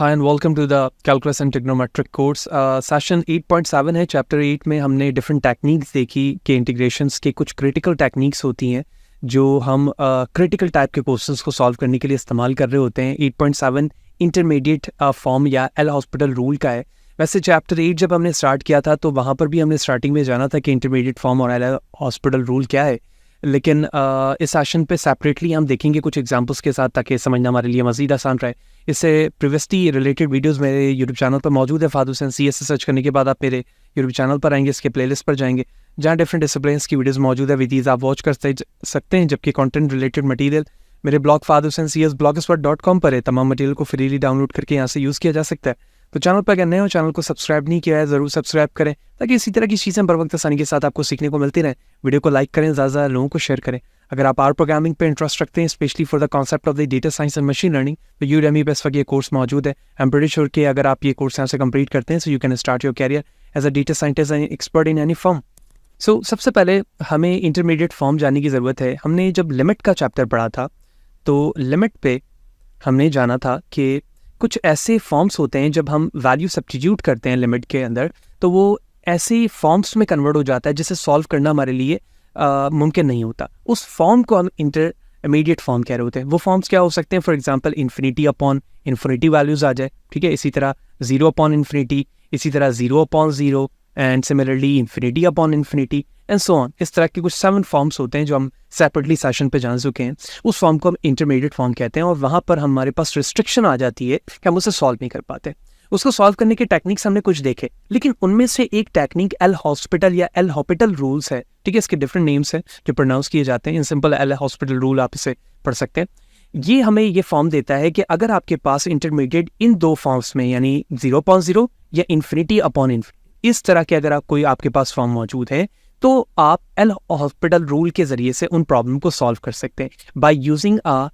Hi and welcome to the calculus and trigonometric course. Session 8.7 है। Chapter 8 में हमने different techniques देखी कि इंटीग्रेशंस के कुछ क्रिटिकल टेक्निक्स होती हैं जो हम क्रिटिकल टाइप के क्वेश्चंस को सॉल्व करने के लिए इस्तेमाल कर रहे होते हैं। 8.7 इंटरमीडिएट फॉर्म या एल हॉस्पिटल रूल का है। वैसे चैप्टर 8 जब हमने स्टार्ट किया था तो वहाँ पर भी हमने स्टार्टिंग में जाना था कि इंटरमीडिएट फॉर्म और एल हॉस्पिटल रूल क्या है, लेकिन इस सेशन पे सेपरेटली हम देखेंगे कुछ एग्जांपल्स के साथ ताकि समझना हमारे लिए मज़ीद आसान रहे। इससे प्रीवियसली रिलेटेड वीडियोस मेरे यूट्यूब चैनल पर मौजूद है। फाद हुसैन CS से सर्च करने के बाद आप मेरे यूट्यूब चैनल पर आएंगे, इसके प्लेलिस्ट पर जाएंगे जहाँ डिफरेंट डिसिप्लिन्स की वीडियोस मौजूद है। विदीज़ आप वॉच कर सकते हैं, जबकि कंटेंट रिलेटेड मटेरियल मेरे blog Fahd Hussain CS blogspot.com पर है। तमाम मटेरियल को फ्रीली डाउनलोड करके यहाँ से यूज़ किया जा सकता है। तो चैनल पर अगर नए हो, चैनल को सब्सक्राइब नहीं किया है ज़रूर सब्सक्राइब करें ताकि इसी तरह की चीज़ें बर वक्त आसानी के साथ आपको सीखने को मिलती रहें। वीडियो को लाइक करें, ज़्यादा लोगों को शेयर करें। अगर आप आर प्रोग्रामिंग पे इंटरेस्ट रखते हैं, specially for the concept of the data science and machine learning, तो यूडेमी पे इस वक्त ये कोर्स मौजूद है। आई एम प्रीटी श्योर कि अगर आप ये कोर्स यहाँ से कंप्लीट करते हैं so you can start your career as a data scientist and expert in any form. So सबसे पहले हमें इंटरमीडिएट फॉर्म जानने की ज़रूरत है। हमने जब लिमिट का चैप्टर पढ़ा था तो लिमिट पे हमने जाना था कि कुछ ऐसे फॉर्म्स होते हैं जब हम वैल्यू सब्स्टिट्यूट करते हैं लिमिट के अंदर तो वो ऐसे फॉर्म्स में कन्वर्ट हो जाता है जिसे सॉल्व करना हमारे लिए मुमकिन नहीं होता। उस फॉर्म को हम इंटरमीडिएट फॉर्म कह रहे होते हैं। वो फॉर्म्स क्या हो सकते हैं? For example infinity upon infinity values आ जाए, ठीक है। इसी तरह 0 अपॉन इन्फिनिटी, इसी तरह 0 upon 0 and similarly infinity upon infinity and so on. इस तरह के कुछ 7 फॉर्म्स होते हैं जो हम सेपरेटली सेशन पे जान चुके हैं। उस फॉर्म को हम इंटरमीडिएट फॉर्म कहते हैं और वहाँ पर हमारे पास रिस्ट्रिक्शन आ जाती है कि हम उसे सॉल्व नहीं कर पाते। उसको सॉल्व करने के टेक्निक्स हमने कुछ देखे, लेकिन उनमें से एक टेक्निक एल हॉस्पिटल या एल हॉपिटल रूल्स है, ठीक है। इसके डिफरेंट नेम्स हैं जो प्रोनाउंस किए जाते हैं। In simple L hospital rule आप इसे पढ़ सकते हैं। ये हमें ये फॉर्म देता है कि अगर आपके पास इंटरमीडिएट इन दो फॉर्म्स में यानी 0.0 या इन्फिनिटी अपॉन इन्फिनिटी, इस तरह के अगर कोई आपके पास फॉर्म मौजूद है तो आप एल हॉस्पिटल रूल के जरिए से उन प्रॉब्लम को सॉल्व कर सकते हैं by using a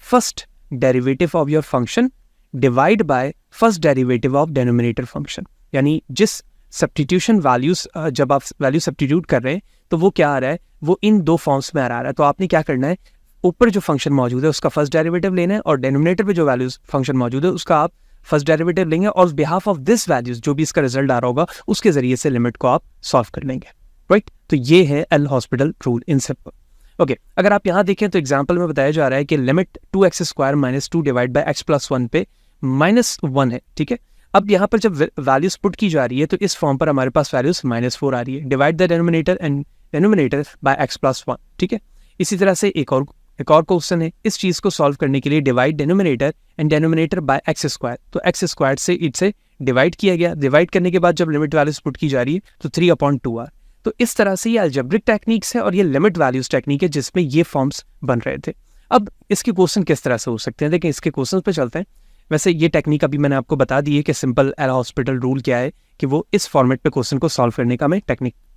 first derivative of your function divide by first derivative of denominator function. यानी जिस सब्स्टिट्यूशन वैल्यूज जब आप वैल्यू सब्स्टिट्यूट कर रहे हैं तो वो क्या आ रहा है, वो इन दो फॉर्म्स में आ रहा है। तो आपने क्या करना है, ऊपर जो फंक्शन मौजूद है उसका फर्स्ट डेरिवेटिव लेना है और डिनोमिनेटर पे जो वैल्यूज फंक्शन मौजूद है उसका आप फर्स्ट डेरिवेटिव लेंगे और बिहाफ ऑफ दिस वैल्यूज जो भी इसका रिजल्ट आ रहा होगा उसके जरिए से लिमिट को आप सॉल्व कर लेंगे, राइट। तो ये है L hospital rule in simple. Okay, अगर आप यहाँ देखें तो एग्जांपल में बताया जा रहा है कि limit 2x² - 2 divide by x+1 पे -1 है, ठीक है। अब यहाँ पर जब वैल्यूज पुट की जा रही है तो इस फॉर्म पर हमारे पास वैल्यूज -4 आ रही है। Divide the denominator and denominator by x+1, ठीक है। इसी तरह से एक और क्वेश्चन है। इस चीज को सॉल्व करने के लिए divide denominator and denominator by x², तो x² से इसे डिवाइड किया गया। डिवाइड करने के बाद जब लिमिट वैल्यूज पुट की जा रही है तो 3/2 आ। तो इस तरह से ये अलजेब्रिक टेक्निक्स है और ये लिमिट वैल्यूज टेक्निक है जिसमें ये फॉर्म्स बन रहे थे। अब इसके क्वेश्चन किस तरह से हो सकते हैं, देखिए इसके क्वेश्चन पे चलते हैं। वैसे ये टेक्निक अभी मैंने आपको बता दी है कि सिंपल एल हॉस्पिटल रूल क्या है, कि वो इस फॉर्मेट पे क्वेश्चन को सॉल्व करने का मैं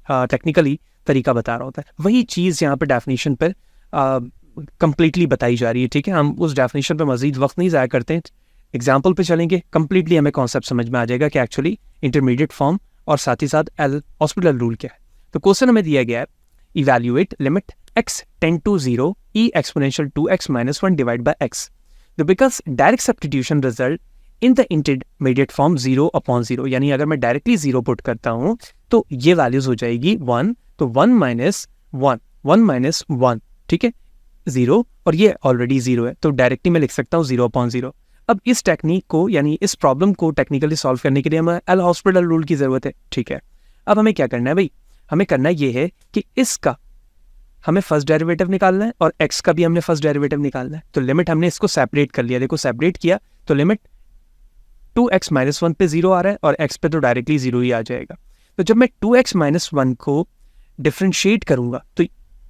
टेक्निकली तरीका बता रहा होता है। वही चीज़ यहाँ पे डेफिनेशन पर कंप्लीटली बताई जा रही है, ठीक है। हम उस डेफिनेशन पे मजीद वक्त नहीं ज़ाया करते हैं, एग्जाम्पल पे चलेंगे। कंप्लीटली हमें कॉन्सेप्ट समझ में आ जाएगा कि एक्चुअली इंटरमीडिएट फॉर्म और साथ ही साथ एल हॉस्पिटल रूल क्या है। तो क्वेश्चन हमें दिया गया है, evaluate limit x tend to 0 e exponential 2x - 1 divide by x। तो because direct substitution result in the intermediate form 0/0, यानी अगर मैं डायरेक्टली 0 पुट करता हूँ तो ये वैल्यूज हो जाएगी 1, तो 1 - 1, ठीक है, 0, और ये ऑलरेडी 0 है तो डायरेक्टली मैं लिख सकता हूँ 0/0। अब इस टेक्निक को यानी इस प्रॉब्लम को टेक्निकली सॉल्व करने के लिए हमें एल हॉस्पिटल रूल की जरूरत है, ठीक है। अब हमें क्या करना है भाई, हमें करना ये है कि इसका हमें फर्स्ट डेरिवेटिव निकालना है और x का भी हमने फर्स्ट डेरिवेटिव निकालना है। तो लिमिट हमने इसको सेपरेट कर लिया, देखो सेपरेट किया तो लिमिट 2x - 1 पे 0 आ रहा है और x पे तो डायरेक्टली 0 ही आ जाएगा। तो जब मैं 2x - 1 को डिफ्रेंशिएट करूंगा तो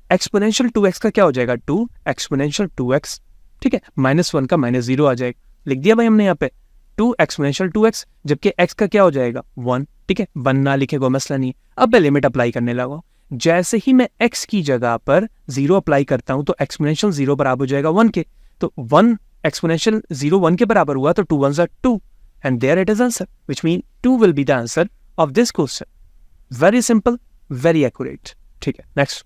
एक्सपोनेंशियल 2x का क्या हो जाएगा, 2 एक्सपोनेंशियल 2x, ठीक है। -1 का -0 आ जाएगा, लिख दिया भाई हमने यहाँ पे 2 एक्सपोनेंशियल 2x, जबकि x का क्या हो जाएगा 1, ठीक है। 1 ना लिखे कोई मसला नहीं। अब मैं लिमिट अप्लाई करने लगा, जैसे ही मैं x की जगह पर 0 अप्लाई करता हूं तो एक्सपोनेंशियल 0 बराबर हो जाएगा 1 के। तो 1 एक्सपोनेंशियल 0 1 के बराबर हुआ तो 2 1s are 2 and there it is answer, which mean 2 will be the answer of this question. Very simple, very accurate, ठीक है। नेक्स्ट,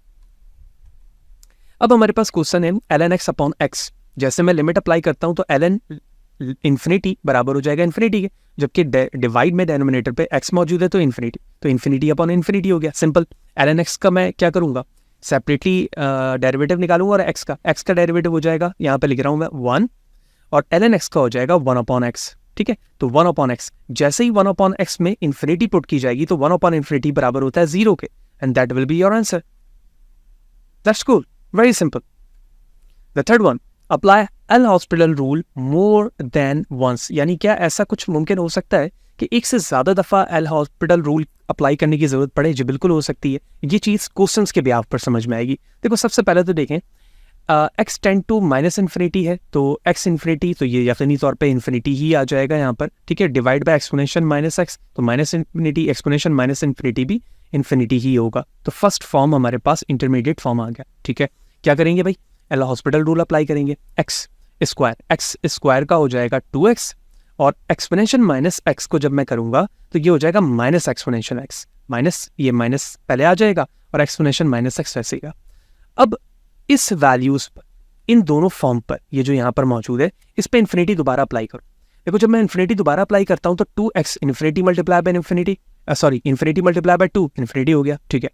अब हमारे पास क्वेश्चन है ln x अपॉन x। जैसे मैं लिमिट अप्लाई करता हूं तो ln इन्फिनिटी बराबर हो जाएगा इन्फिनिटी के, जबकि डिवाइड में डिनोमिनेटर पे x मौजूद है तो इन्फिनिटी अपॉन इन्फिनिटी हो गया। सिंपल। ln x का मैं क्या करूंगा, सेपरेटली डेरिवेटिव निकालूंगा और x का डेरिवेटिव हो जाएगा, यहाँ पे लिख रहा हूँ मैं 1, और ln x का हो जाएगा 1 अपॉन x। ठीक है, तो 1 अपॉन x, जैसे ही 1 अपॉन x में इन्फिनिटी पुट की जाएगी तो 1 अपॉन इन्फिनिटी बराबर होता है 0 के, and that will be your answer. That's cool, very simple. The third one, apply L hospital rule more than once, यानी क्या ऐसा कुछ मुमकिन हो सकता है कि एक से ज्यादा दफा एल हॉस्पिटल रूल अप्लाई करने की जरूरत पड़े? जी बिल्कुल हो सकती है। ये चीज क्वेश्चंस के ब्याह पर समझ में आएगी। देखो सबसे पहले तो देखें, x tend to minus infinity है, तो x इन्फिनिटी, तो ये यकीनी तौर पे इन्फिनिटी ही आ जाएगा यहाँ पर। ठीक है, divide by exponential minus x, तो minus infinity exponential minus infinity भी इन्फिनिटी ही होगा। तो फर्स्ट फॉर्म हमारे पास इंटरमीडिएट फॉर्म आ गया। ठीक है, क्या करेंगे भाई, एल हॉस्पिटल रूल अप्लाई करेंगे। x स्क्वायर का हो जाएगा 2x, और एक्सपोनेंशियल माइनस x को जब मैं करूंगा तो ये हो जाएगा माइनस एक्सपोनेंशियल x, माइनस ये माइनस पहले आ जाएगा और एक्सपोनेंशियल माइनस x वैसे ही। अब इस वैल्यूज पर, इन दोनों फॉर्म पर, ये जो यहाँ पर मौजूद है, इस पे इन्फिनिटी दोबारा अप्लाई करो। देखो जब मैं इन्फिनिटी दोबारा अप्लाई करता हूँ तो 2x infinity multiply by infinity, infinity multiply by 2 infinity हो गया। ठीक है,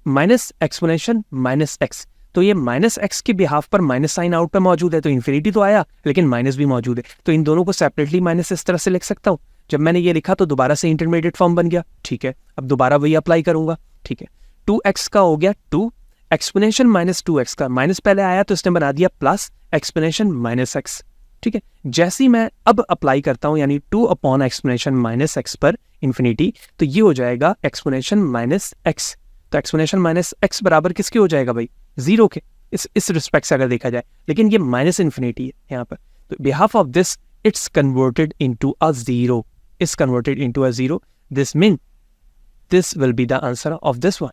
माइनस एक्सपोनेंशियल माइनस x, तो ये माइनस x के बिहाफ पर माइनस साइन आउट पे मौजूद है, तो इन्फिनिटी तो आया लेकिन माइनस भी मौजूद है, तो इन दोनों को सेपरेटली माइनस इस तरह से लिख सकता हूँ। जब मैंने ये लिखा तो दोबारा से इंटरमीडिएट फॉर्म बन गया। ठीक है, अब दोबारा वही अप्लाई करूंगा। ठीक है, 2x का हो गया 2, एक्सपोनेंशियल माइनस 2x का माइनस पहले आया तो इसने बना दिया प्लस एक्सपोनेंशियल माइनस x। ठीक है, जैसे ही मैं अब अप्लाई करता हूं यानी 2 अपॉन एक्सपोनेंशियल माइनस x पर इन्फिनिटी, तो ये हो जाएगा एक्सपोनेंशियल माइनस x। तो एक्सपोनेंशियल माइनस x बराबर किसके हो जाएगा भाई, 0 के, इस रिस्पेक्ट से अगर देखा जाए, लेकिन ये माइनस इन्फिनिटी है यहाँ पर, तो behalf of this it's converted into a 0, is converted into a 0, this mean this will be the answer of this one.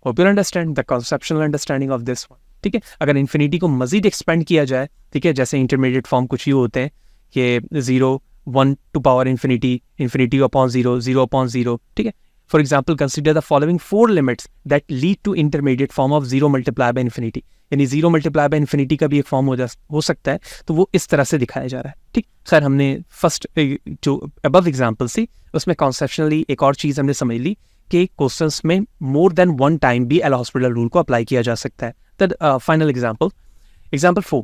Hope you understand the conceptual understanding of this one. ठीक है, अगर infinity को मजीद expand किया जाए, ठीक है, जैसे intermediate form कुछ ही होते हैं कि 0 1 to power infinity, infinity upon 0, 0 upon 0। ठीक है, for example consider the following 4 limits that lead to intermediate form of 0 multiply by infinity, यानी 0 मल्टीप्लाई बाय इन्फिनिटी का भी एक फॉर्म हो सकता है, तो वो इस तरह से दिखाया जा रहा है। ठीक, खैर हमने फर्स्ट जो अबव एग्जाम्पल थी उसमें कॉन्सेप्शनली एक और चीज़ हमने समझ ली कि क्वेश्चंस में मोर देन वन टाइम भी एल हॉस्पिटल रूल को अप्लाई किया जा सकता है। द फाइनल एग्जाम्पल 4,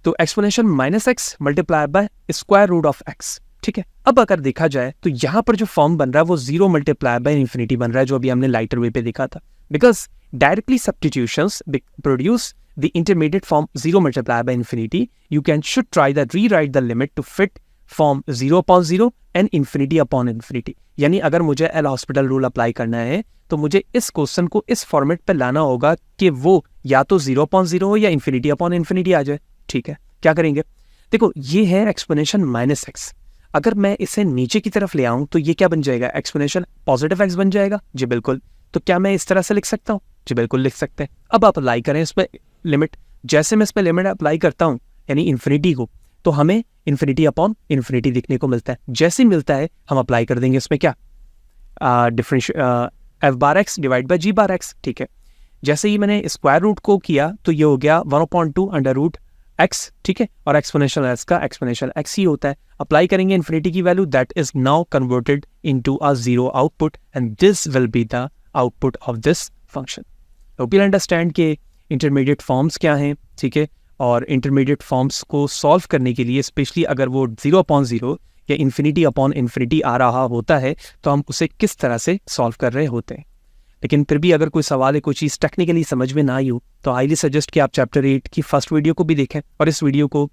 तो exponential minus x multiply by square root of x। ठीक है, अब अगर देखा जाए तो यहाँ पर जो फॉर्म बन रहा है वो 0 मल्टीप्लाई बाय इन्फिनिटी बन रहा है, जो अभी हमने लाइटर वे पे देखा था, because directly substitutions produce the intermediate form 0 multiply by infinity. You can should try the rewrite the limit to fit form 0 upon 0 and infinity upon infinity. यानी अगर मुझे एल हॉस्पिटल रूल अप्लाई करना है तो मुझे इस क्वेश्चन को इस फॉर्मेट पे लाना होगा कि वो या तो 0 अपॉन 0 हो या इन्फिनिटी अपॉन इन्फिनिटी आ जाए। ठीक है, क्या करेंगे, देखो ये है एक्सपोनेंशियल माइनस x, अगर मैं इसे नीचे की तरफ ले आऊं तो ये क्या बन जाएगा, एक्सपोनेंशियल पॉजिटिव x बन जाएगा। जी बिल्कुल, तो क्या मैं इस तरह से लिख सकता हूँ? जी बिल्कुल लिख सकते हैं। अब आप अप्लाई करें इस पर लिमिट, जैसे मैं इस पर लिमिट अप्लाई करता हूँ यानी इन्फिनिटी को, तो हमें इन्फिनिटी अपॉन इन्फिनिटी दिखने को मिलता है। जैसे ही मिलता है हम अप्लाई कर देंगे इसमें क्या, differential F bar X divide by G bar X. ठीक है, जैसे ही मैंने स्क्वायर रूट को किया तो ये हो गया 1/2 अंडर रूट एक्स। ठीक है, और एक्सपोनेंशियल एस का एक्सपोनेंशियल एक्स ही होता है। अप्लाई करेंगे इन्फिनिटी की value, that is now converted into a 0 output and this will be the output of this function. Hope you understand के इंटरमीडिएट फॉर्म्स क्या हैं। ठीक है, और इंटरमीडिएट फॉर्म्स को सॉल्व करने के लिए स्पेशली अगर वो 0 अपॉन 0 या इन्फिनिटी अपॉन इन्फिनिटी आ रहा होता है तो हम उसे किस तरह से सॉल्व कर रहे होते हैं। लेकिन फिर भी अगर कोई सवाल है, कोई चीज़ टेक्निकली समझ में ना आई हो, तो हाईली सजेस्ट कि आप चैप्टर 8 की फर्स्ट वीडियो को भी देखें और इस वीडियो को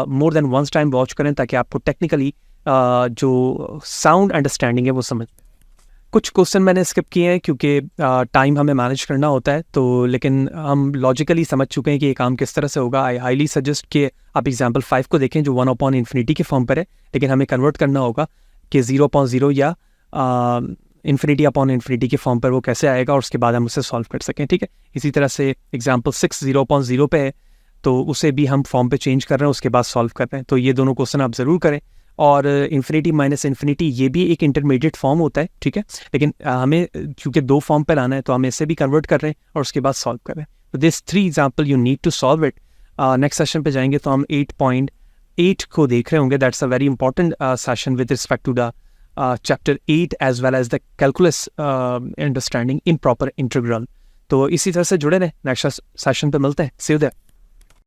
more than once time watch करें ताकि आपको टेक्निकली जो साउंड अंडरस्टैंडिंग है वो समझ। कुछ क्वेश्चन मैंने स्किप किए हैं क्योंकि टाइम हमें मैनेज करना होता है, तो लेकिन हम लॉजिकली समझ चुके हैं कि ये काम किस तरह से होगा। आई हाईली सजेस्ट कि आप एग्जांपल 5 को देखें जो 1 अपॉन इन्फिनिटी के फॉर्म पर है, लेकिन हमें कन्वर्ट करना होगा कि 0 अपॉन 0 या इन्फिनिटी अपॉन इन्फिनिटी के फॉर्म पर वो कैसे आएगा और उसके बाद हम उसे सॉल्व कर सकें। ठीक है, इसी तरह से एग्जाम्पल 6 0 अपॉन 0 पे है तो उसे भी हम फॉर्म पे चेंज कर रहे हैं, उसके बाद सॉल्व कर रहे हैं। तो ये दोनों क्वेश्चन आप ज़रूर करें। और इन्फिनिटी माइनस इन्फिनिटी ये भी एक इंटरमीडिएट फॉर्म होता है। ठीक है, लेकिन हमें चूँकि 2 फॉर्म पर लाना है तो हम इसे भी कन्वर्ट कर रहे हैं और उसके बाद सॉल्व कर रहे हैं। तो this 3 example you need to solve it. Next session पे जाएंगे तो हम 8 को देख रहे होंगे, that's a very important session with respect to the chapter 8 as well as the calculus understanding in proper integral. तो इसी तरह से जुड़े रहे, नेक्स्ट सेशन पे मिलते हैं, सी यू देयर।